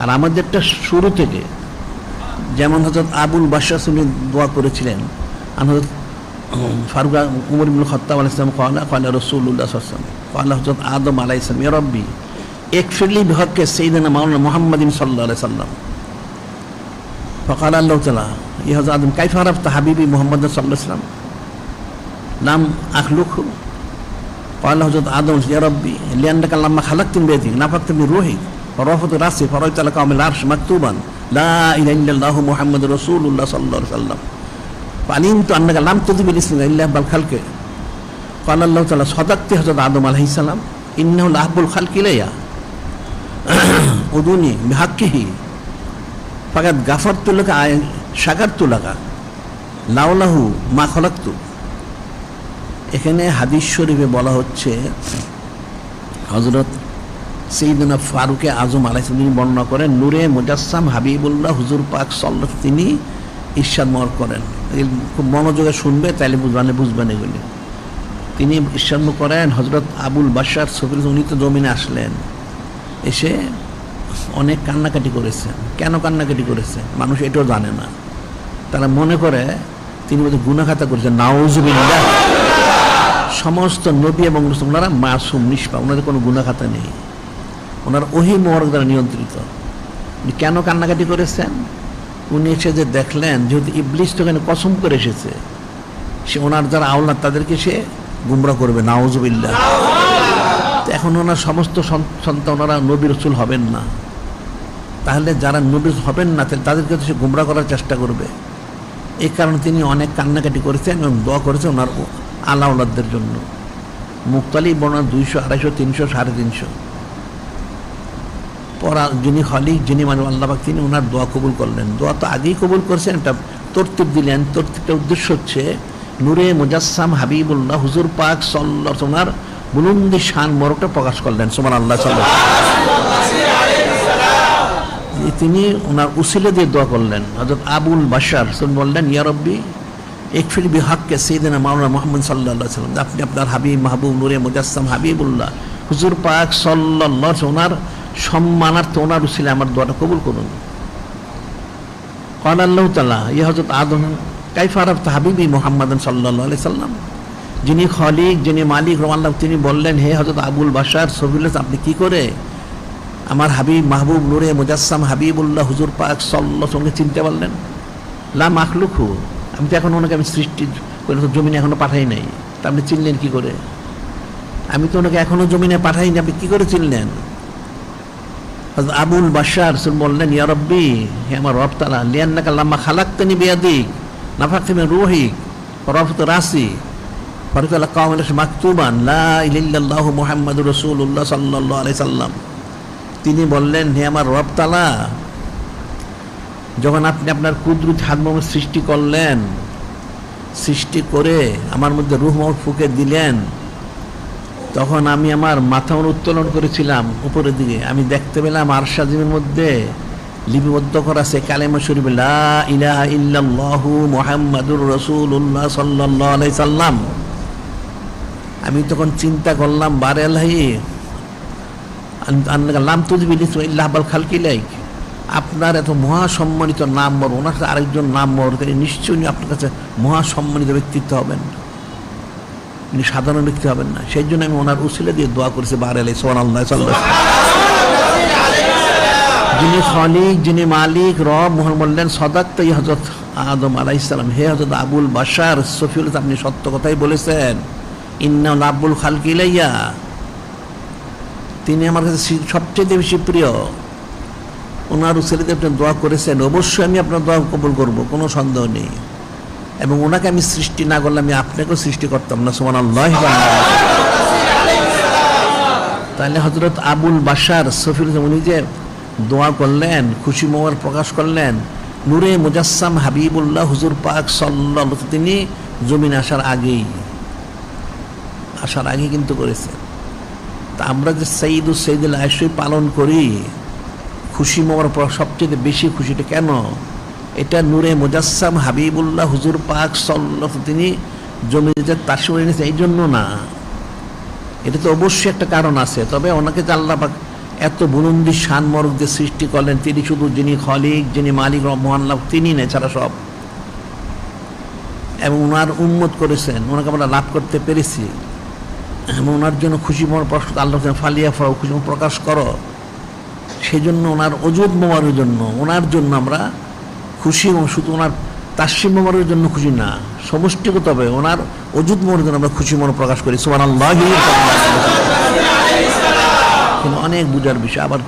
আর আমাদেরটা শুরু থেকে যেমন হযরত আবুল বাশার উনি দোয়া করেছিলেন, হযরত ফারুক উমর ইবনে খাত্তাব আলাইহিস সালাম ক্বালা রাসূলুল্লাহ সাল্লাল্লাহু আলাইহি ওয়াসাল্লাম ক্বালা হযরত আদম আলাইহিস সালাম ইয়া রাব্বি ইগফিরলি বিহাক্কি সাইয়্যিদিনা মাওলানা মুহাম্মাদিন সাল্লাল্লাহু আলাইহি ওয়াসাল্লাম فقال الله تعالى يا هذا آدم كيف عرفت حبيبي محمد صلى الله عليه وسلم لم أخلقه قال حضرت آدم يا ربي لأنك لما خلقتني بيدك نفخت من روحي فرفعت رأسي فرأيت لك من العرش مكتوبا لا إله إلا الله محمد رسول الله صلى الله عليه وسلم فعلمت أنك لم تضيف الاسم إلا بالخلق قال الله تعالى صدقت حضرت آدم عليه السلام إنه لأحب الخلق إلي أدوني بحقه ফাকাত গাফারতু লাকা শাকারতু লাকা লাউলাহু মা খলাকতু। এখানে হাদিস শরীফে বলা হচ্ছে হযরত সাইয়্যিদুনা ফারুকে আজম আলাইহিস সালাম তিনি বর্ণনা করেন নূরে মুজাসসাম হাবিবুল্লাহ হুজুর পাক সাল্লাল্লাহু তিনি ইরশাদ মর করেন, খুব মনোযোগে শুনবে তাইলে বুঝবেন এগুলি। তিনি ইরশাদ করেন হযরত আবুল বাশার সফির উনি তো জমিনে আসলেন, এসে অনেক কান্নাকাটি করেছেন। কেন কান্নাকাটি করেছেন মানুষ এটাও জানে না, তারা মনে করে তিনি বোধহয় গুনাহ খাতা করেছেন। নাউজুবিল্লাহ। সমস্ত নবী এবং রাসূল ওনারা মাসুম নিষ্পাপ, ওনাদের কোনো গুনাহ খাতা নেই, ওনার ওহী মোবারক দ্বারা নিয়ন্ত্রিত। উনি কেন কান্নাকাটি করেছেন? উনি এসে যে দেখলেন যেহেতু ইবলিস তো এখানে কসম করে এসেছে, সে ওনার যারা আওলাদ তাদেরকে সে গুমরাহ করবে। নাউজুবিল্লাহ। এখন ওনার সমস্ত সন্তান ওনারা নবী রাসূল হবেন না, তাহলে যারা নবী হবেন না তাদেরকে সে গুমরাহ করার চেষ্টা করবে। এই কারণে তিনি অনেক কান্নাকাটি করেছেন এবং দোয়া করেছেন ওনার আলা আওলাদদের জন্য। মুক্তালি বর্ণনা 200, 250, 300, 350। পরা যিনি খালিক, যিনি মানে আল্লাহ পাক, তিনি ওনার দোয়া কবুল করলেন। দোয়া তো আগেই কবুল করেছেন, একটা তরতিব দিলেন। তরতিবটার উদ্দেশ্য হচ্ছে নূরে মুজাসসাম হাবিবুল্লাহ হুজুর পাক সাল্লাল্লাহু আলাইহি ওয়াসাল্লাম বুলন্দি শান মরকটা প্রকাশ করলেন। সুবহানাল্লাহ। তিনি ওনার উসিলা দিয়ে দোয়া করলেন। হযরত আবুল বাশার বললেন ইয়া রাব্বি ইগফির বিহাক্কি সাইয়্যিদিনা মাওলানা মুহাম্মদ সাল্লাল্লাহু আলাইহি ওয়াসাল্লাম, আপনি আপনার হাবিব মাহবুব নূরে মুজাসসাম হাবিবুল্লাহ হুজুর পাক সাল্লাল্লাহু আলাইহি ওয়াসাল্লাম ওনার সম্মানার্থে ওনার উসিলায় আমার দোয়াটা কবুল করুন। ক্বালা আল্লাহু তাআলা ইয়া হযরত আদম কাইফা আরাফতা হাবিবি মুহাম্মাদান সাল্লাল্লাহু আলাইহি ওয়াসাল্লাম, যিনি খালিক, যিনি মালিক আল্লাহ, তিনি বললেন হে হযরত আবুল বাশার সফিউল্লাহ, আপনি কি করে আমার হাবিব মাহবুব নূরে মুজাসসাম হাবিবুল্লাহ হুজুর পাক সাল্লাল্লাহু আলাইহি ওয়াসাল্লামকে চিনতে পারলেন? লা মাখলুকহু, আমি তো এখন ওনাকে আমি সৃষ্টি করে জমিনে এখনো পাঠাই নাই, তা আপনি চিনলেন কি করে? আমি তো ওনাকে এখনো জমিনে পাঠাইনি, আপনি কি করে চিনলেন? হযরত আবুল বাশার বললেন ইয়া রাব্বি, হে আমার রব তাআলা, লিআন্নাকা লাম্মা খালাকতানি বিয়াদিক নাফাখতু মিন রূহিক ওয়া রাসি ফারআইতু লাকা কাওমান মাকতুবান লা ইলাহা ইল্লাল্লাহু মুহাম্মাদুর রাসূলুল্লাহ সাল্লাল্লাহু আলাইহি সাল্লাম। তিনি বললেন হে আমার রব তাআলা, যখন আপনি আপনার কুদরত হাত মোবারক সৃষ্টি করলেন, সৃষ্টি করে আমার মধ্যে রূহ মোবারক ফুঁকে দিলেন, তখন আমি আমার মাথা উত্তোলন করেছিলাম উপরের দিকে, আমি দেখতে পেলাম আরশ আজিমের মধ্যে লিপিবদ্ধ করা আছে কালেমা শরীফ লা ইলাহা ইল্লাল্লাহু মুহাম্মাদুর রাসূলুল্লাহ সাল্লাল্লাহু আলাইহি সাল্লাম। আমি তখন চিন্তা করলাম বারে আল্লাহি লাম তুযবিল ইসমা ইল্লা বাল খালকিলাইক, আপনার এত মহাসম্মানিত নাম বড়, ওনার কাছে আরেকজন নাম বড়, তাই নিশ্চয়ই আপনার কাছে মহাসম্মানিত ব্যক্তিত্ব হবেন, উনি সাধারণ ব্যক্তি হবেন না। সেই জন্য আমি ওনার উসিলা দিয়ে দোয়া করেছি বারে আলাই। সুবহানাল্লাহ। যিনি খালিক, যিনি মালিক রব বললেন সদাক্তা ইয়া হযরত আদম আলাইহিস সালাম, হে হযরত আবুল বাশার সফিউল্লাহ, আপনি সত্য কথাই বলেছেন। ইন্না লাব্বুল খালকি ইলাইয়া, তিনি আমার কাছে সবচেয়ে বেশি প্রিয়। ওনার উসিলাতে আপনি দোয়া করেছেন, অবশ্যই আমি আপনার দোয়া কবুল করব, কোনো সন্দেহ নেই। এবং ওনাকে আমি সৃষ্টি না করলে আমি আপনাকেও সৃষ্টি করতাম না। সুবহানাল্লাহ। তাহলে হযরত আবুল বাশার সফিউল্লাহ উনি যে দোয়া করলেন, খুশি মোবারক প্রকাশ করলেন, নূরে মুজাসসাম হাবিবুল্লাহ হুজুর পাক সাল্লাল্লাহু আলাইহি ওয়াসাল্লাম তিনি জমিনে আসার আগেই কিন্তু করেছেন। তা আমরা যে সাইয়্যিদুস সাইয়্যিদুল আশরাফ পালন করি, খুশি মোবারক সবচেয়ে বেশি খুশিটা কেন? এটা নূরে মুজাসসাম হাবিবুল্লাহ হুজুর পাক সাল্লাল্লাহু আলাইহি তিনি জমিনে যে তাশরীফ এনেছেন এই জন্য না, এটা তো অবশ্যই একটা কারণ আছে। তবে ওনাকে যে আল্লাহ পাক এত বুলন্দি শান মরকদের সৃষ্টি করলেন, তিনি শুধু যিনি খলিক, যিনি মালিক মহান লাভ তিনি নেই ছাড়া সব, এবং ওনার উম্মত করেছেন, ওনাকে আমরা লাভ করতে পেরেছি, এবং ওনার জন্য খুশি মন প্রশ্ন আল্লাহ ফালিয়া ফরাও খুশি প্রকাশ করো, সেই জন্য ওনার অজুদ মোবারকের জন্য, ওনার জন্য আমরা খুশি, এবং শুধু ওনার তাসসিম মোবারকের জন্য খুশি না, সমষ্টিগতভাবে ওনার অজুদ মোবারকের জন্য আমরা খুশি মন প্রকাশ করি। সুবহানাল্লাহ। অনেক বুঝার বিষয়। আবার